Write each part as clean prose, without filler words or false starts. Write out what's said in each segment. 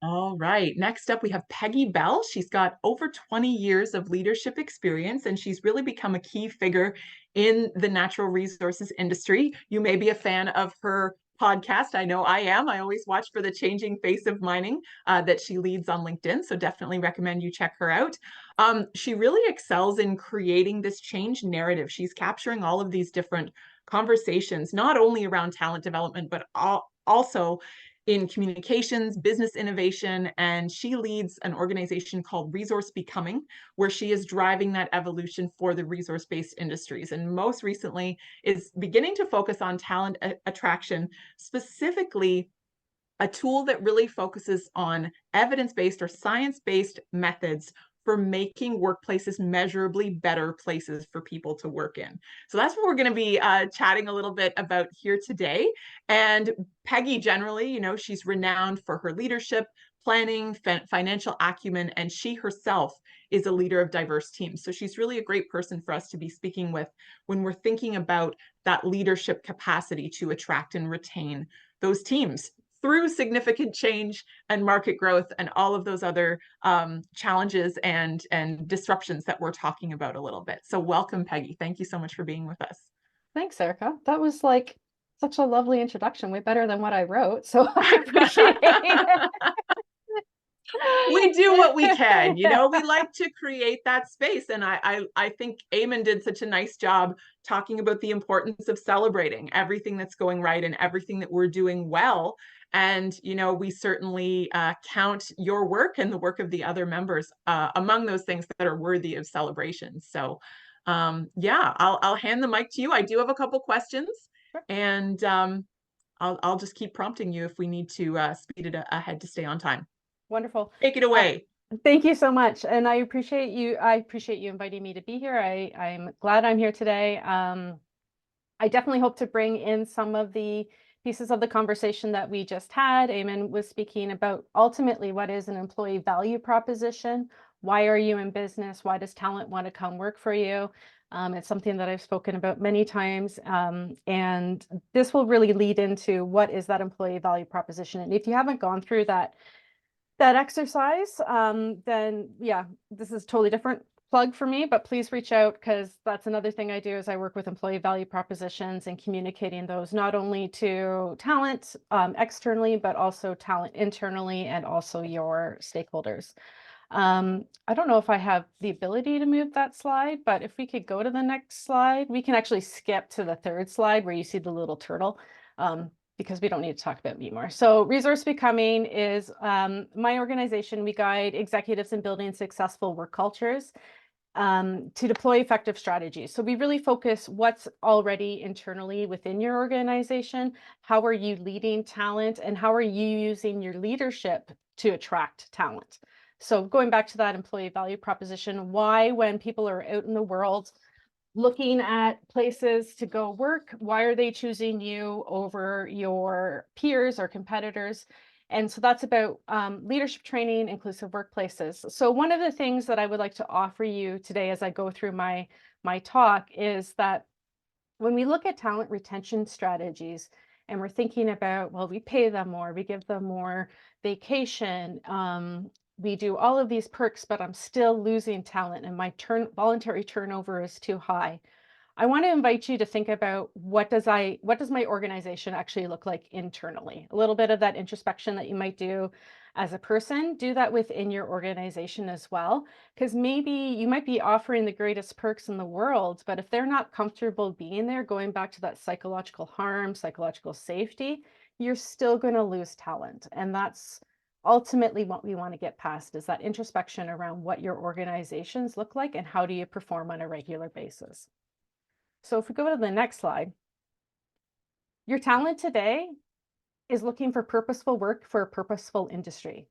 All right. Next up, we have Peggy Bell. She's got over 20 years of leadership experience, and she's really become a key figure in the natural resources industry. You may be a fan of her podcast. I know I am. I always watch for the changing face of mining that she leads on LinkedIn. So definitely recommend you check her out. She really excels in creating this change narrative. She's capturing all of these different conversations, not only around talent development, but also in communications, business innovation, and she leads an organization called Resource Becoming, where she is driving that evolution for the resource-based industries. And most recently is beginning to focus on talent attraction, specifically a tool that really focuses on evidence-based or science-based methods for making workplaces measurably better places for people to work in. So that's what we're going to be chatting a little bit about here today. And Peggy, generally, she's renowned for her leadership, planning, financial acumen, and she herself is a leader of diverse teams. So she's really a great person for us to be speaking with when we're thinking about that leadership capacity to attract and retain those teams through significant change and market growth and all of those other challenges and disruptions that we're talking about a little bit. So welcome, Peggy. Thank you so much for being with us. Thanks, Erica. That was like such a lovely introduction, way better than what I wrote. So I appreciate it. We do what we can, we like to create that space. And I think Eamon did such a nice job talking about the importance of celebrating everything that's going right and everything that we're doing well. And, we certainly count your work and the work of the other members among those things that are worthy of celebration. So yeah, I'll hand the mic to you. I do have a couple questions, and I'll just keep prompting you if we need to speed it ahead to stay on time. Wonderful. Take it away. Thank you so much. And I appreciate you. I appreciate you inviting me to be here. I'm glad I'm here today. I definitely hope to bring in some of the pieces of the conversation that we just had. Eamon was speaking about ultimately what is an employee value proposition. Why are you in business? Why does talent want to come work for you? It's something that I've spoken about many times. And this will really lead into what is that employee value proposition. And if you haven't gone through that exercise, then yeah, this is totally different plug for me, but please reach out, because that's another thing I do is I work with employee value propositions and communicating those not only to talent externally, but also talent internally and also your stakeholders. I don't know if I have the ability to move that slide, but if we could go to the next slide, we can actually skip to the third slide where you see the little turtle. Because we don't need to talk about me more. So Resource Becoming is my organization. We guide executives in building successful work cultures to deploy effective strategies. So we really focus what's already internally within your organization. How are you leading talent, and how are you using your leadership to attract talent? So going back to that employee value proposition, why, when people are out in the world looking at places to go work, why are they choosing you over your peers or competitors? And so that's about leadership training, inclusive workplaces. So one of the things that I would like to offer you today as I go through my talk is that when we look at talent retention strategies and we're thinking about, well, we pay them more, we give them more vacation, we do all of these perks, but I'm still losing talent and my voluntary turnover is too high. I want to invite you to think about what does my organization actually look like internally? A little bit of that introspection that you might do as a person, do that within your organization as well, because maybe you might be offering the greatest perks in the world, but if they're not comfortable being there, going back to that psychological harm, psychological safety, you're still going to lose talent. And that's ultimately what we want to get past, is that introspection around what your organizations look like and how do you perform on a regular basis. So if we go to the next slide, your talent today is looking for purposeful work for a purposeful industry.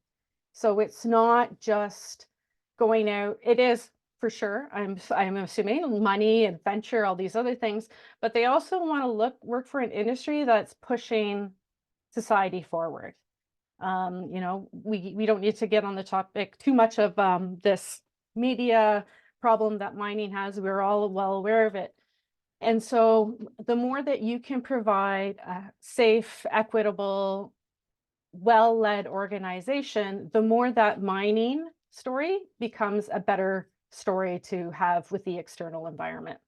So it's not just going out, it is for sure, I'm assuming money, adventure, all these other things, but they also want to work for an industry that's pushing society forward. We don't need to get on the topic too much of this media problem that mining has. We're all well aware of it. And so the more that you can provide safe, equitable well-led organization, the more that mining story becomes a better story to have with the external environment.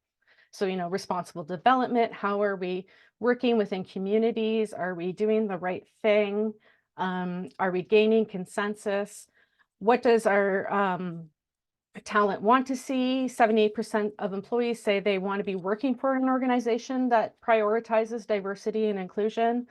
So, responsible development, how are we working within communities? Are we doing the right thing? Are we gaining consensus? What does our talent want to see? 78% of employees say they want to be working for an organization that prioritizes diversity and inclusion.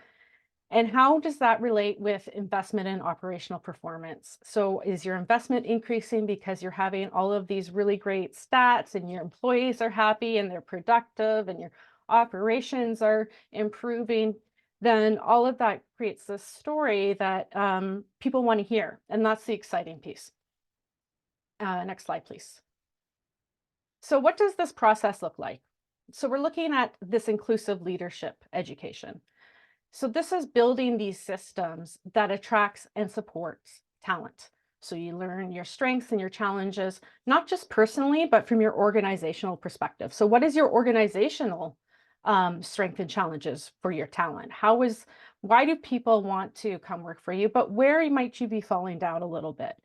And how does that relate with investment in operational performance? So is your investment increasing because you're having all of these really great stats and your employees are happy and they're productive and your operations are improving? Then all of that creates this story that people want to hear. And that's the exciting piece. Next slide, please. So what does this process look like? So we're looking at this inclusive leadership education. So this is building these systems that attracts and supports talent. So you learn your strengths and your challenges, not just personally, but from your organizational perspective. So what is your organizational strength and challenges for your talent? Why do people want to come work for you? But where might you be falling down a little bit?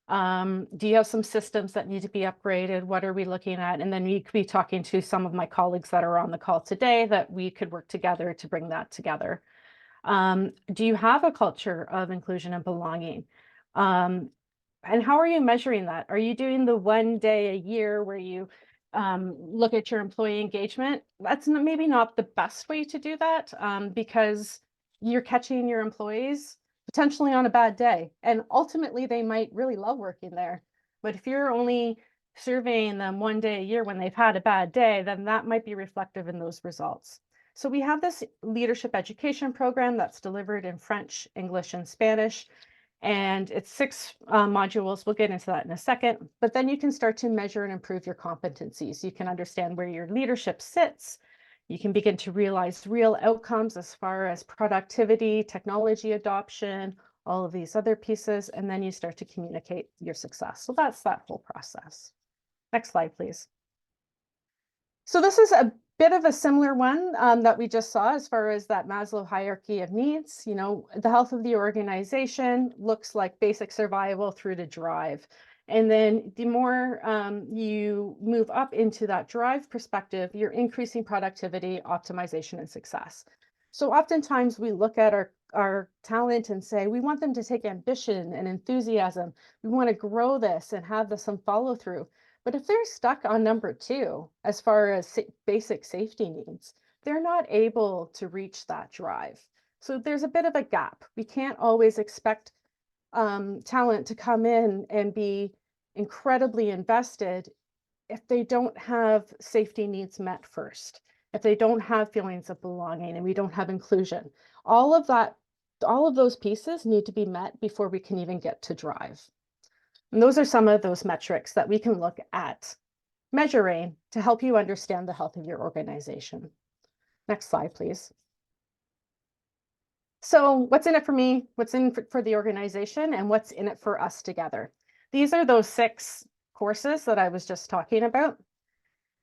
Do you have some systems that need to be upgraded? What are we looking at? And then we could be talking to some of my colleagues that are on the call today that we could work together to bring that together. Do you have a culture of inclusion and belonging? And how are you measuring that? Are you doing the 1 day a year where you look at your employee engagement? That's maybe not the best way to do that because you're catching your employees potentially on a bad day. And ultimately, they might really love working there. But if you're only surveying them 1 day a year when they've had a bad day, then that might be reflective in those results. So we have this leadership education program that's delivered in French, English, and Spanish. And it's 6 modules. We'll get into that in a second. But then you can start to measure and improve your competencies. You can understand where your leadership sits. You can begin to realize real outcomes as far as productivity, technology adoption, all of these other pieces, and then you start to communicate your success. So that's that whole process. Next slide, please. So this is a bit of a similar one that we just saw as far as that Maslow hierarchy of needs. The health of the organization looks like basic survival through to drive. And then the more you move up into that drive perspective, you're increasing productivity, optimization, and success. So oftentimes we look at our talent and say, we want them to take ambition and enthusiasm. We want to grow this and have some follow through. But if they're stuck on number 2, as far as basic safety needs, they're not able to reach that drive. So there's a bit of a gap. We can't always expect talent to come in and be incredibly invested if they don't have safety needs met first, if they don't have feelings of belonging and we don't have inclusion. All of those pieces need to be met before we can even get to drive. And those are some of those metrics that we can look at measuring to help you understand the health of your organization. Next slide, please. So what's in it for me, what's in for the organization, and what's in it for us together? These are those 6 courses that I was just talking about.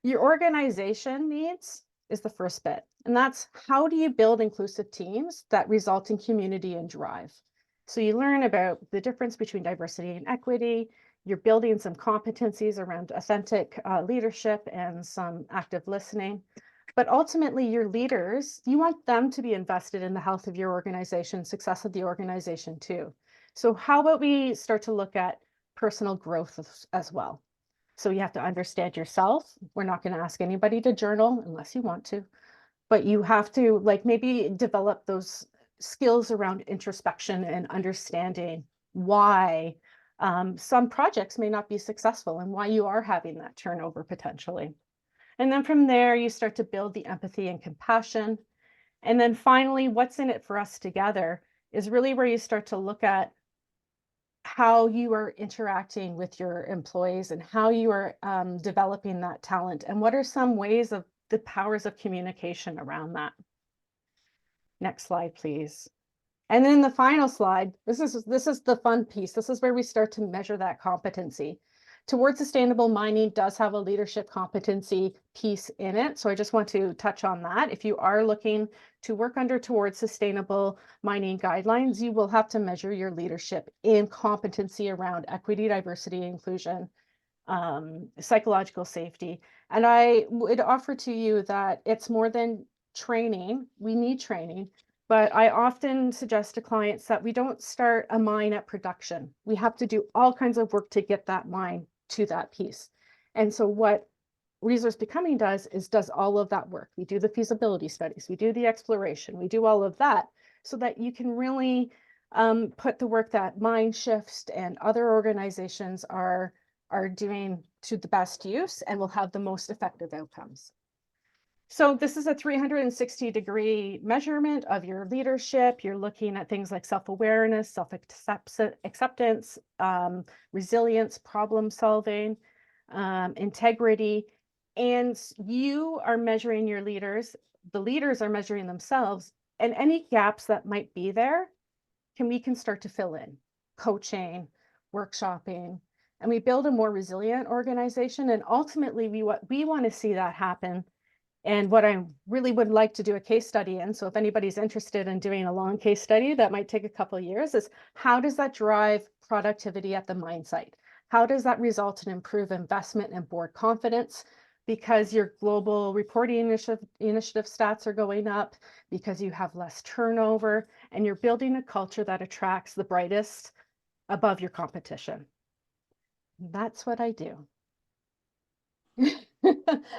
Your organization needs is the first bit, and that's how do you build inclusive teams that result in community and drive? So you learn about the difference between diversity and equity. You're building some competencies around authentic leadership and some active listening. But ultimately, your leaders, you want them to be invested in the health of your organization, success of the organization too. So how about we start to look at personal growth as well? So you have to understand yourself. We're not going to ask anybody to journal unless you want to, but you have to maybe develop those skills around introspection and understanding why some projects may not be successful and why you are having that turnover potentially. And then from there, you start to build the empathy and compassion. And then finally, what's in it for us together is really where you start to look at how you are interacting with your employees and how you are developing that talent. And what are some ways of the powers of communication around that? Next slide, please. And then the final slide, this is the fun piece. This is where we start to measure that competency. Towards Sustainable Mining does have a leadership competency piece in it. So I just want to touch on that. If you are looking to work under Towards Sustainable Mining guidelines, you will have to measure your leadership in competency around equity, diversity, inclusion, psychological safety. And I would offer to you that it's more than training. We need training, but I often suggest to clients that we don't start a mine at production. We have to do all kinds of work to get that mine to that piece. And so what Resource Becoming does all of that work. We do the feasibility studies, we do the exploration, we do all of that so that you can really put the work that Mindshift and other organizations are doing to the best use and will have the most effective outcomes. So this is a 360-degree measurement of your leadership. You're looking at things like self-awareness, self-acceptance, resilience, problem solving, integrity, and you are measuring your leaders. The leaders are measuring themselves, and any gaps that might be there, we can start to fill in, coaching, workshopping, and we build a more resilient organization. And ultimately, we want to see that happen. And what I really would like to do a case study in, so if anybody's interested in doing a long case study that might take a couple of years, is how does that drive productivity at the mine site? How does that result in improved investment and board confidence? Because your global reporting initiative stats are going up, because you have less turnover, and you're building a culture that attracts the brightest above your competition. That's what I do.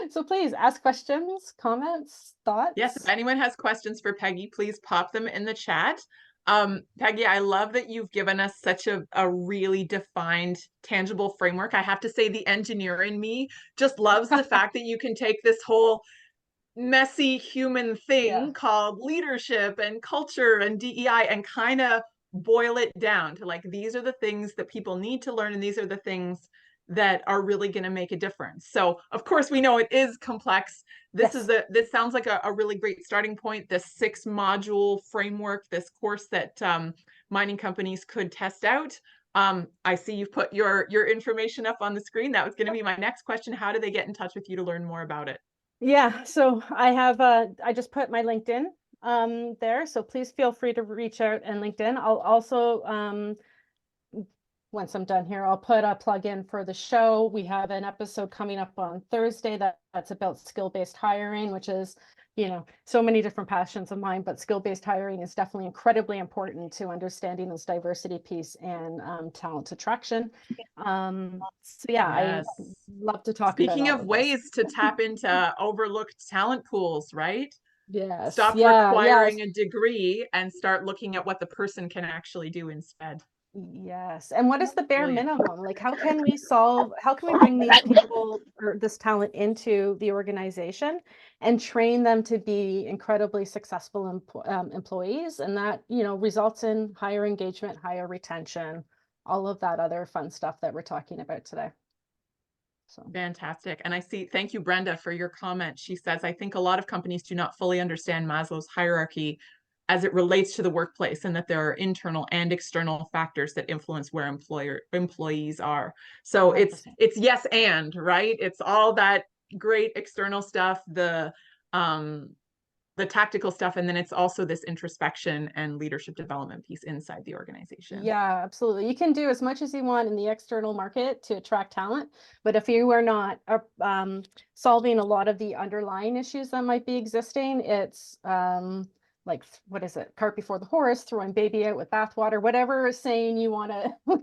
So please ask questions, comments, thoughts. Yes, if anyone has questions for Peggy, please pop them in the chat. Peggy, I love that you've given us such a really defined, tangible framework. I have to say the engineer in me just loves the fact that you can take this whole messy human thing called leadership and culture and DEI and kind of boil it down to like, these are the things that people need to learn, and these are the things that are really going to make a difference. So of course we know it is complex. This sounds like a really great starting point, this 6-module framework, this course that mining companies could test out. I see you've put your information up on the screen. That was going to be my next question. How do they get in touch with you to learn more about it? Yeah, so I have I just put my LinkedIn there, so please feel free to reach out and LinkedIn. I'll also once I'm done here, I'll put a plug in for the show. We have an episode coming up on Thursday that's about skill-based hiring, which is, so many different passions of mine, but skill-based hiring is definitely incredibly important to understanding this diversity piece and talent attraction. So yeah, yes. I love to talk about Speaking of ways to tap into overlooked talent pools, right? Yes. Stop requiring a degree and start looking at what the person can actually do instead. Yes. And what is the bare minimum? Like, how can we bring these people or this talent into the organization and train them to be incredibly successful employees? And that, results in higher engagement, higher retention, all of that other fun stuff that we're talking about today. So. Fantastic. And thank you, Brenda, for your comment. She says, I think a lot of companies do not fully understand Maslow's hierarchy as it relates to the workplace, and that there are internal and external factors that influence where employees are. So 100%. it's yes and, right? It's all that great external stuff, the tactical stuff, and then it's also this introspection and leadership development piece inside the organization. Yeah, absolutely. You can do as much as you want in the external market to attract talent, but if you are not solving a lot of the underlying issues that might be existing, it's like, what is it? Cart before the horse, throwing baby out with bathwater, whatever saying you want to put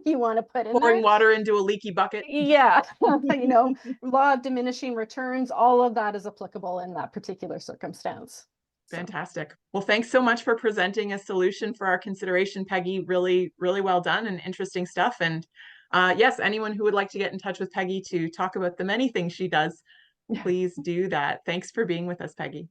in pouring there. water into a leaky bucket. Yeah. Law of diminishing returns, all of that is applicable in that particular circumstance. Fantastic. Well, thanks so much for presenting a solution for our consideration, Peggy. Really, really well done and interesting stuff. And yes, anyone who would like to get in touch with Peggy to talk about the many things she does, please do that. Thanks for being with us, Peggy.